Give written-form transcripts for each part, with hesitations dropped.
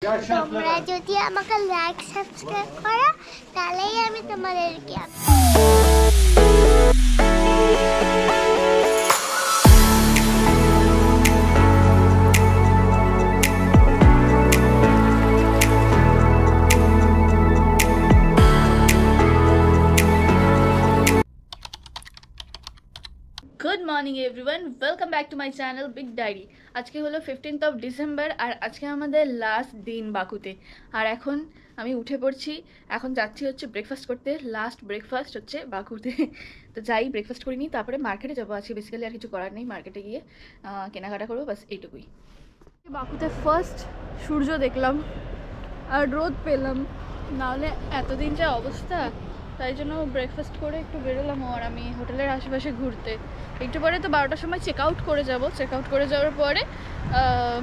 তোমরা যদি আমাকে লাইক সাবস্ক্রাইব করো তাহলেই আমি তোমাদেরকে good morning everyone welcome back to my channel big diary आज के हलो 15 डिसेम्बर और आज के हमारे लास्ट दिन बाकुते और এখন আমি উঠে পড়ছি এখন যাচ্ছি হচ্ছে ব্রেকফাস্ট করতে লাস্ট ব্রেকফাস্ট হচ্ছে বাকুতে তো যাই ব্রেকফাস্ট করে নিই তারপরে মার্কেটে যাবো আজকে বেসিক্যালি আর কিছু করার নেই মার্কেটে গিয়ে কেনাকাটা করবো বাস এইটুকুই বাকুতে ফার্স্ট সূর্য দেখলাম আর রোদ পেলাম নাহলে এতদিন যা অবস্থা তাই জন্য ব্রেকফাস্ট করে একটু বেরোলাম আর আমি হোটেলের আশেপাশে ঘুরতে একটু পরে তো 12টার সময় চেক আউট করে যাওয়ার পরে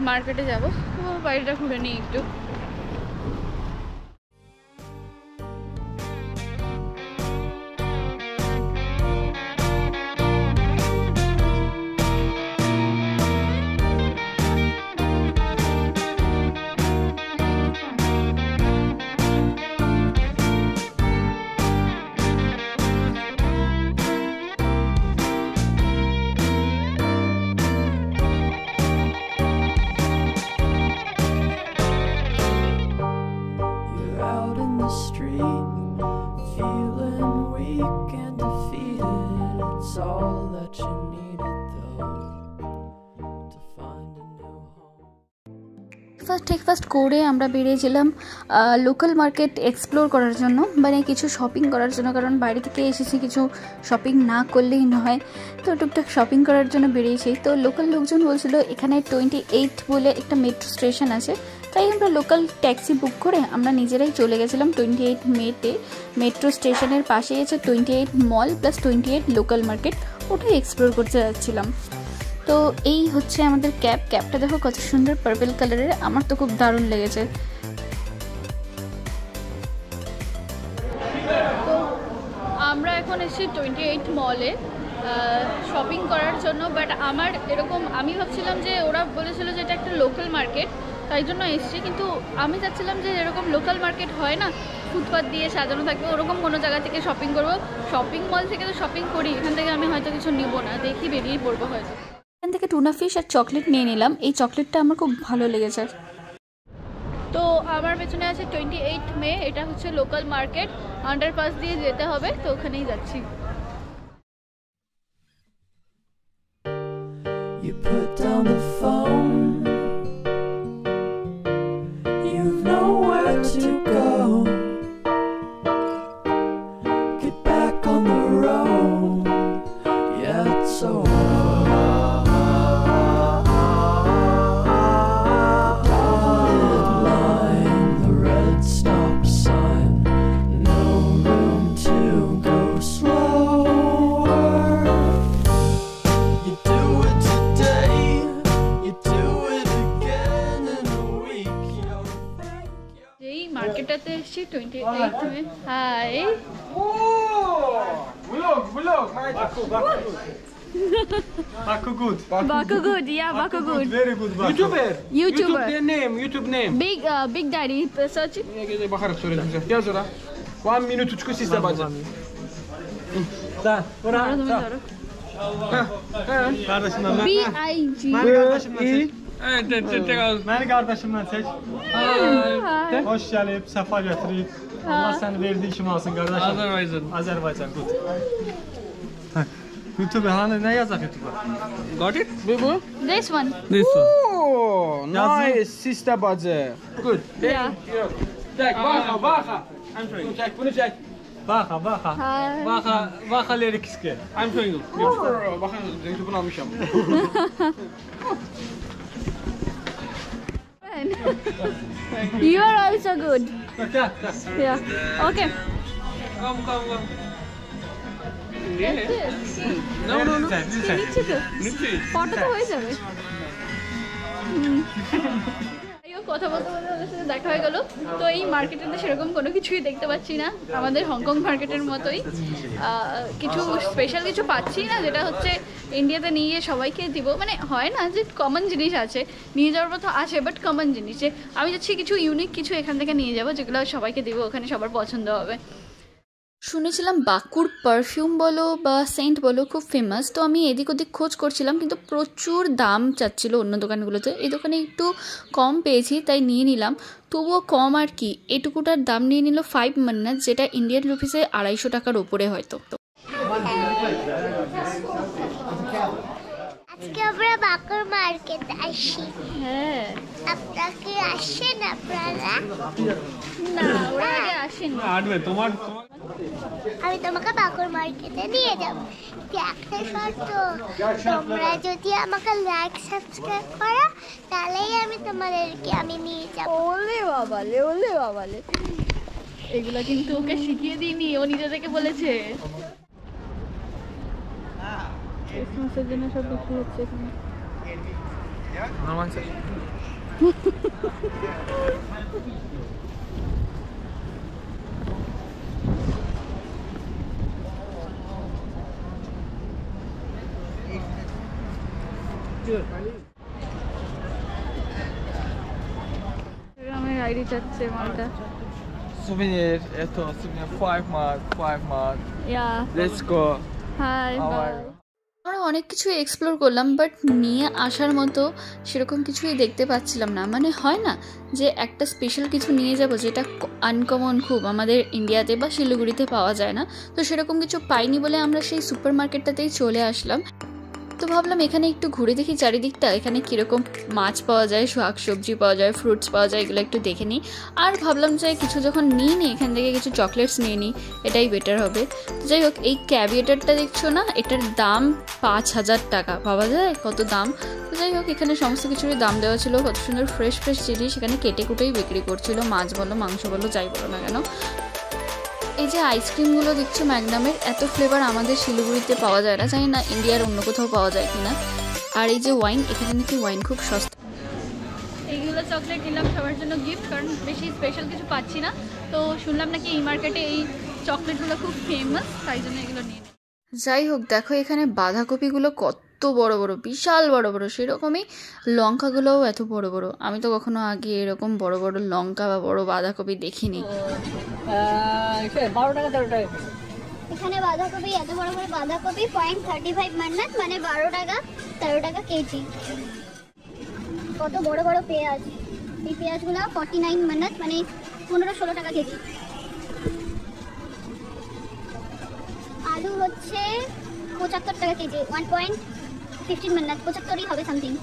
মার্কেটে যাব তো বাড়িটা ঘুরে নিই একটু ব্রেকফাস্ট করে আমরা বেরিয়েছিলাম লোকাল মার্কেট এক্সপ্লোর করার জন্য মানে কিছু শপিং করার জন্য কারণ বাইরে থেকে এসেছি কিছু শপিং না করলেই নয় তো টুকটাক শপিং করার জন্য বেরিয়েছি তো লোকাল লোকজন বলছিল এখানে 28 বলে একটা মেট্রো স্টেশন আছে তাই আমরা লোকাল ট্যাক্সি বুক করে আমরা নিজেরাই চলে গেছিলাম 28 মেতে মেট্রো স্টেশনের পাশেই আছে 28 মল প্লাস 28 লোকাল মার্কেট ওটাই এক্সপ্লোর করতে যাচ্ছিলাম তো এই হচ্ছে আমাদের ক্যাপটা দেখো কত সুন্দর পার্পল কালারের আমার তো খুব দারুণ লেগেছে তো আমরা এখন এসেছি 28 মলে শপিং করার জন্য বাট আমার এরকম আমি ভাবছিলাম যে ওরা বলেছিল যে এটা একটা লোকাল মার্কেট তাই জন্য এসেছি কিন্তু আমি চাচ্ছিলাম যে এরকম লোকাল মার্কেট হয় না ফুটপাথ দিয়ে সাজানো থাকবে ওরকম কোনো জায়গা থেকে শপিং করবো শপিং মল থেকে তো শপিং করি এখান থেকে আমি হয়তো কিছু নিব না দেখি বেরিয়ে পড়বো হয়তো এখান থেকে টুনা ফিশ আর চকলেট নিয়ে নিলাম এই চকলেটটা আমার খুব ভালো লেগেছে তো আমার পেছনে আছে 28 মে এটা হচ্ছে লোকাল মার্কেট আন্ডারপাস দিয়ে যেতে হবে তো ওখানেই যাচ্ছি You put down the phone You've nowhere to go Get back on the road Yeah, it's so মার্কেটটাতে এসেছি 28 মে high vlog Baku good. Yeah, Baku good. Very good. YouTuber. YouTube name. Big Daddy. Search it. Gel bakarak söyleyeyim size. Gel Zora. 1 minute uçku sizde bacım. Da. Ora. Kardeşimden ben. B-I-G. Benim kardeşimden seç. Evet, Beni kardeşimden seç. Hoş gelip, sefa getirip. Allah seni verdiği işim alsın kardeşim. Azerbaycan. Good. YouTube hani ne yazak YouTube'a? Got it? Bu? This one. Oh, nice sister bacı. Good. Yeah. Çek, baka. I'm showing you. Çek, bunu çek. Baka lirikski. I'm showing you. Bakın, YouTube'unu almışım. You are also good. Okay. Yeah. Okay. Come. No. Photo তো হয়ে যাবে। কথা বলতে বলতে ওদের সাথে দেখা হয়ে গেল। তো এই মার্কেটে সেরকম কোনো কিছুই দেখতে পাচ্ছি না, আমাদের হংকং মার্কেটের মতোই। কিছু স্পেশাল কিছু পাচ্ছি না, যেটা হচ্ছে ইন্ডিয়াতে নিয়ে গিয়ে সবাইকে দিব। মানে হয় না যে কমন জিনিস আছে, নিয়ে যাওয়ার মতো আছে, বাট কমন জিনিস যে আমি যাচ্ছি কিছু ইউনিক কিছু এখান থেকে নিয়ে যাবো, যেগুলো সবাইকে দিব, ওখানে সবার পছন্দ হবে। শুনেছিলাম বাঁকুড় পারফিউম বলো বা সেন্ট বলো খুব ফেমাস, তো আমি এদিক ওদিক খোঁজ করছিলাম, কিন্তু প্রচুর দাম চাচ্ছিল অন্য দোকানগুলোতে। এই দোকানে একটু কম পেয়েছি তাই নিয়ে নিলাম, তবুও কম আর কি। এটুকুটার দাম নিয়ে নিল 5 মান্নাত, যেটা ইন্ডিয়ান রুপিসে 250 টাকার ওপরে হয়তো। আজকে আমরা বাঁকুড় মার্কেটে আসি। হ্যাঁ, আপনারা কি আসেন? আপনারা না ওরা আগে আসেনি। আটবে তোমার আমি তোমাকে বাঁকুড় মার্কেটে নিয়ে যাবো। একটা শর্ত, তোমরা যদি আমাকে লাইক সাবস্ক্রাইব করো তাহলেই আমি তোমাদেরকে নিয়ে যাবো। ওলে বাবালে, ওলে বাবালে, এগুলা কিন্তু ওকে শিখিয়ে দিইনি, ও নিজে থেকে বলেছে। ক্রিসমাসের জন্য সব বিক্রি হচ্ছে এখানে। আমার আইডি চাচ্ছে মালটা। Souvenir, eto, souvenir 5 mark, 5 mark. Yeah, Let's go. Hi How bye. are you? আমরা অনেক কিছু এক্সপ্লোর করলাম, বাট নিয়ে আসার মতো সেরকম কিছুই দেখতে পাচ্ছিলাম না। মানে হয় না যে একটা স্পেশাল কিছু নিয়ে যাব যেটা আনকমন খুব আমাদের ইন্ডিয়াতে বা শিলিগুড়িতে পাওয়া যায় না, তো সেরকম কিছু পাইনি বলে আমরা সেই সুপার মার্কেটটাতেই চলে আসলাম। তো ভাবলাম এখানে একটু ঘুরে দেখি চারিদিকটা, এখানে কীরকম মাছ পাওয়া যায়, শাক সবজি পাওয়া যায়, ফ্রুটস পাওয়া যায়, এগুলো একটু দেখে নিই। আর ভাবলাম যে কিছু যখন নিই এখান থেকে কিছু চকলেটস নিয়ে নিই, এটাই বেটার হবে। তো যাই হোক, এই ক্যাভিয়েটারটা দেখছো না, এটার দাম 5000 টাকা। ভাবা যায় কত দাম। তো যাই হোক, এখানে সমস্ত কিছুরই দাম দেওয়া ছিল, কত সুন্দর ফ্রেশ ফ্রেশ জিনিস এখানে কেটে কুটেই বিক্রি করছিল, মাছ বলো মাংস বলো যাই বলো না কেন। এই যে আইসক্রিমগুলো দেখছো ম্যাগনামের, এত ফ্লেভার আমাদের শিলিগুড়িতে পাওয়া যায় না, জানি না ইন্ডিয়ার অন্য কোথাও পাওয়া যায় কিনা। আর এই যে ওয়াইন, এখানে নাকি ওয়াইন খুব সস্তা। এইগুলো চকলেট নিলাম সবার জন্য গিফট, কারণ বেশি স্পেশাল কিছু পাচ্ছি না। তো শুনলাম নাকি এই মার্কেটে এই চকলেটগুলো খুব ফেমাস, তাই জন্য এগুলো নিয়ে নিই। যাই হোক, দেখো এখানে বাঁধাকপিগুলো কত বড় বড়, বিশাল বড় বড়, সেরকমই লঙ্কাগুলোও এত বড় বড়। আমি তো কখনো আগে এরকম বড় বড় লঙ্কা বা বড় বাঁধাকপি দেখিনি। 12 টাকা 13 টাকা। এখানে বাঁধাকপি, এত বড় বড় বাঁধাকপি 0.35 মান্নাত, মানে 12 টাকা 13 টাকা কেজি। কত বড় বড় পেঁয়াজ, এই পেঁয়াজগুলো 49 মান্নাত, মানে 15-16 টাকা কেজি। আলু হচ্ছে 75 টাকা কেজি, 1.15 মান্নাত, 75ই হবে something.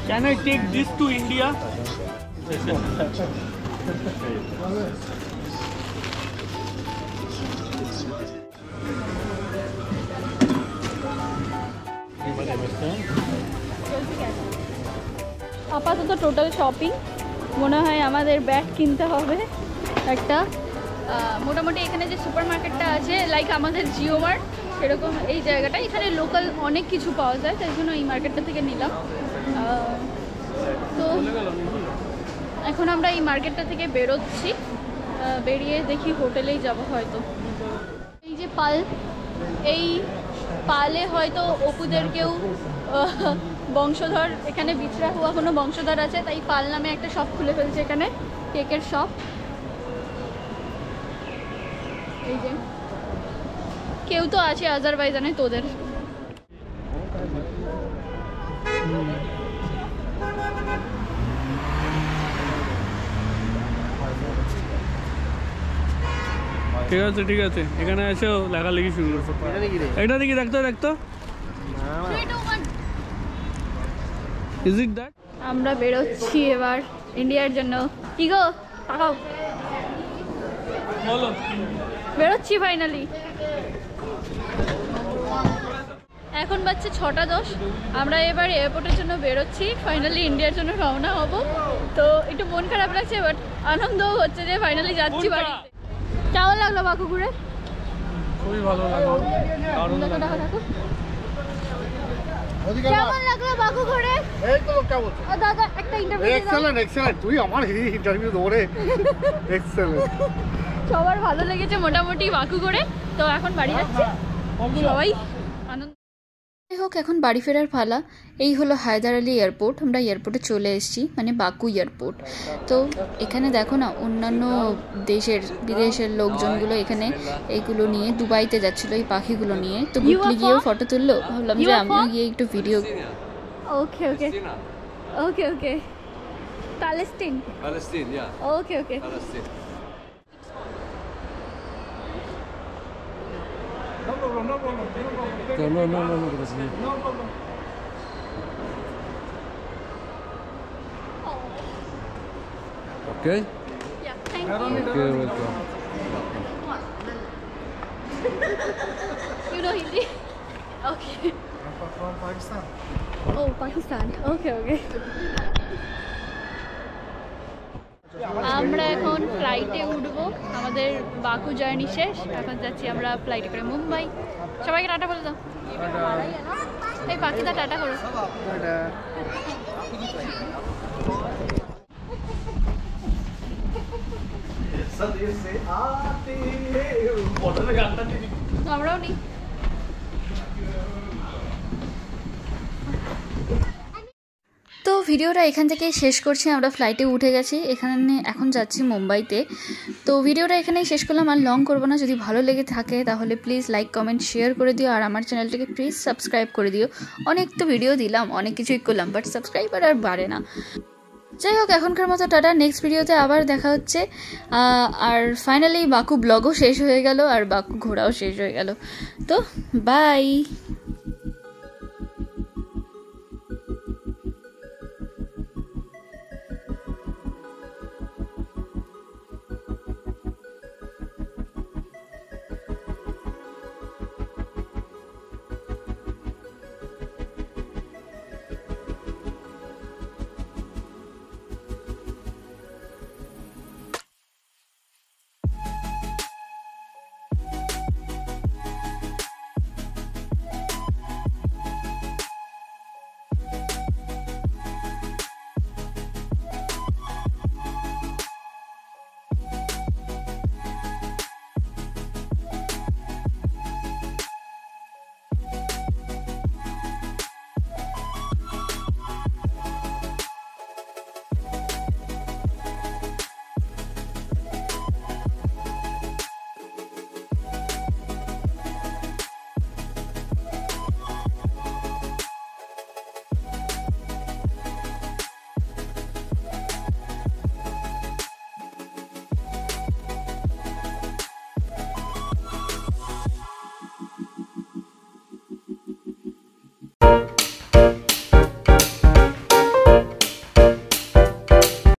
Can I take this to India? আপাতত টোটাল শপিং, মনে হয় আমাদের ব্যাগ কিনতে হবে একটা। মোটামুটি এখানে যে সুপার মার্কেটটা আছে, লাইক আমাদের জিও মার্ট, সেরকম এই জায়গাটা, এখানে লোকাল অনেক কিছু পাওয়া যায়, তাই জন্য এই মার্কেটটা থেকে নিলাম। তো এখন আমরা এই মার্কেটটা থেকে বেরোচ্ছি, বেরিয়ে দেখি হোটেলেই যাব হয়তো। এই যে পাল, এই পালে হয়তো অপুদেরকেও বংশধর, এখানে বিছড়া হওয়া কোনো বংশধর আছে, তাই পাল নামে একটা শপ খুলে ফেলছে এখানে, কেকের শপ। এই যে কেউ তো আছে আজারবাইজানে তোদের। ঠিক আছে এখানে এসে লেখালেখি শুরু করছো এটা দেখি দেখতো ইজ ইট দ্যাট আমরা বেরোচ্ছি এবার ইন্ডিয়ার জন্য। কি গো তাকাও, বলো বেরোচ্ছি ফাইনালি। এখন বাজছে 6:10। আমরা এবার এয়ারপোর্টের জন্য বেরোচ্ছি, ফাইনালি ইন্ডিয়ার জন্য রওনা হব। তো একটু মন খারাপ লাগছে, বাট আনন্দও হচ্ছে যে ফাইনালি যাচ্ছি বাড়িতে। কেমন লাগলো বাকু ঘুরে? খুবই ভালো লাগলো। কেমন লাগলো বাকু ঘুরে? এই তো লোকটা বলছে ও দাদা একটা ইন্টারভিউ এক্সেলেন্ট তুই আমার ইন্টারভিউ দৌড়ে এক্সেলেন্ট সবার ভালো লেগেছে মোটামুটি বাকু ঘুরে। তো এখন বাড়ি যাচ্ছি সবাই আনন্দ। যাই হোক, এখন বাড়ি ফেরার পালা। এই হলো হায়দার আলী এয়ারপোর্ট। আমরা এয়ারপোর্টে চলে এসেছি, মানে বাকু এয়ারপোর্ট। তো এখানে দেখো না, অন্যান্য বিদেশের লোকজনগুলো এখানে এইগুলো নিয়ে দুবাইতে যাচ্ছিলো, এই পাখিগুলো নিয়ে। তো গুটলি গিয়েও ফটো তুললো, ভাবলাম যে আমিও গিয়ে একটু video. Okay okay okay okay Palestine okay okay Okay? Yeah, thank you. Okay, welcome. You know Hindi? Okay. from Pakistan Oh, Pakistan. Okay, okay. আমরা এখন ফ্লাইটে উঠবো, আমাদের বাকু জার্নি শেষ। এখন যাচ্ছি আমরা ফ্লাইটে করে মুম্বাই। সবাইকে টাটা বলে দাও। এই পাখিটা টাটা করো। আমরাও নি। তো ভিডিওটা এখান থেকে শেষ করছি। আমরা ফ্লাইটে উঠে গেছি, এখন যাচ্ছি মুম্বাইতে। তো ভিডিওটা এখানেই শেষ করলাম, আর লং করবো না। যদি ভালো লেগে থাকে তাহলে প্লিজ লাইক কমেন্ট শেয়ার করে দিও, আর আমার চ্যানেলটাকে প্লিজ সাবস্ক্রাইব করে দিও। অনেক তো ভিডিও দিলাম, অনেক কিছুই করলাম, বাট সাবস্ক্রাইবার আর বাড়ে না। যাই হোক, এখনকার মতো টাটা। নেক্সট ভিডিওতে আবার দেখা হচ্ছে। আর ফাইনালি বাকু ব্লগও শেষ হয়ে গেল, আর বাকু ঘোরাও শেষ হয়ে গেল। তো বাই।